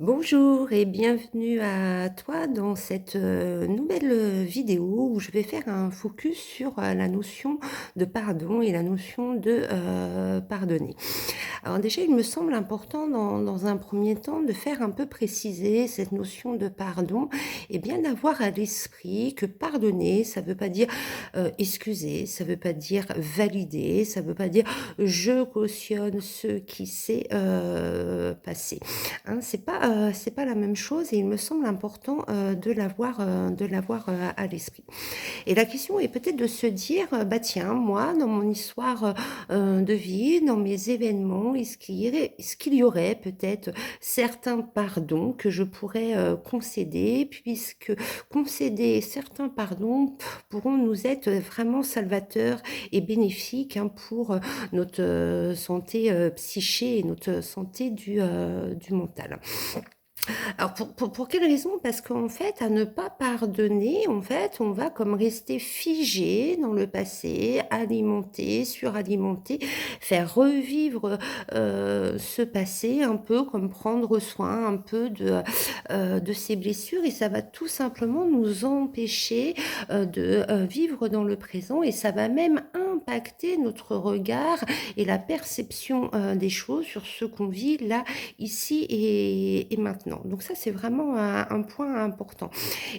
Bonjour et bienvenue à toi dans cette, nouvelle, vidéo où je vais faire un focus sur, la notion de pardon et la notion de, pardonner. Alors déjà, il me semble important dans un premier temps de faire un peu préciser cette notion de pardon et bien d'avoir à l'esprit que pardonner, ça ne veut pas dire, excuser, ça ne veut pas dire valider, ça ne veut pas dire: «Je cautionne ce qui s'est, passé». Hein, c'est pas la même chose et il me semble important, de l'avoir, à l'esprit. Et la question est peut-être de se dire, «Bah, tiens, moi, dans mon histoire, de vie, dans mes événements, est-ce qu'il y aurait peut-être certains pardons que je pourrais, concéder?» puisque concéder certains pardons pourront nous être vraiment salvateurs et bénéfiques, hein, pour, notre, santé, psyché et notre santé du mental. Alors pour quelle raison? Parce qu'en fait, à ne pas pardonner, en fait, on va comme rester figé dans le passé, alimenter, suralimenter, faire revivre, ce passé, un peu comme prendre soin un peu de ses blessures et ça va tout simplement nous empêcher, de, vivre dans le présent et ça va même impacter notre regard et la perception, des choses sur ce qu'on vit là, ici et maintenant. Donc ça, c'est vraiment un point important.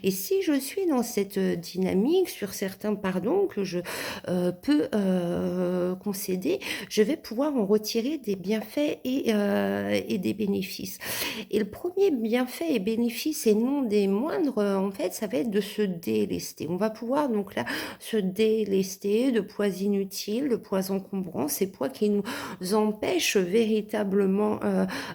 Et si je suis dans cette, dynamique sur certains pardons que je, peux, concéder, je vais pouvoir en retirer des bienfaits et des bénéfices. Et le premier bienfait et bénéfice et non des moindres, en fait, ça va être de se délester. On va pouvoir donc là se délester de poids inutiles, de poids encombrants, ces poids qui nous empêchent véritablement,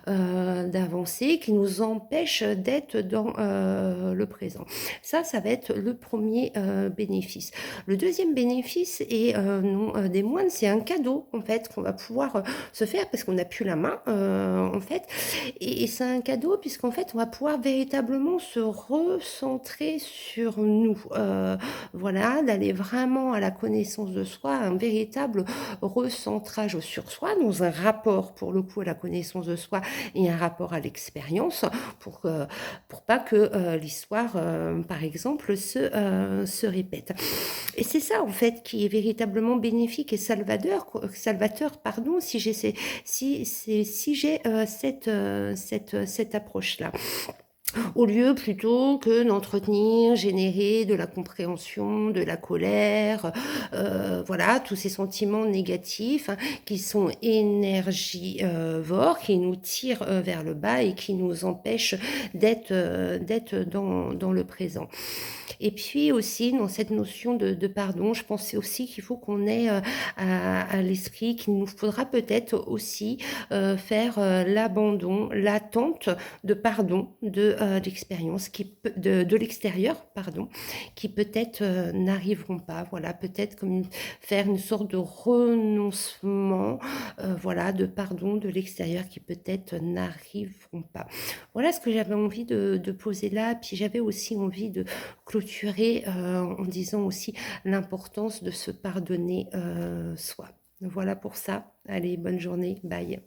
d'avancer, qui nous empêche d'être dans, le présent. Ça va être le premier er bénéfice. Le deuxième bénéfice et non, des moindres, c'est un cadeau en fait qu'on va pouvoir, se faire parce qu'on n'a plus la main, en fait et c'est un cadeau puisqu'en fait, on va pouvoir véritablement se recentrer sur nous, voilà, d'aller vraiment à la connaissance de soi, un véritable recentrage sur soi, dans un rapport pour le coup à la connaissance de soi et un rapport à l'expérience pour pas que, l'histoire, par exemple, se répète. Et c'est ça, en fait, qui est véritablement bénéfique et salvateur, pardon, si j'ai, cette approche-là. Au lieu plutôt que d'entretenir, générer de la compréhension, de la colère, voilà, tous ces sentiments négatifs, hein, qui sont énergivores, qui nous tirent, vers le bas et qui nous empêchent d'être dans le présent. Et puis aussi dans cette notion de pardon, je pensais aussi qu'il faut qu'on ait, à l'esprit qu'il nous faudra peut-être aussi, faire, l'abandon, l'attente de pardon de l'expérience qui peut de l'extérieur, pardon, qui peut-être, n'arriveront pas. Voilà, peut-être comme faire une sorte de renoncement, voilà, de pardon de l'extérieur qui peut-être n'arriveront pas. Voilà ce que j'avais envie de poser là, puis j'avais aussi envie de clôturer, en disant aussi l'importance de se pardonner, soi. Voilà pour ça. Allez, bonne journée. Bye.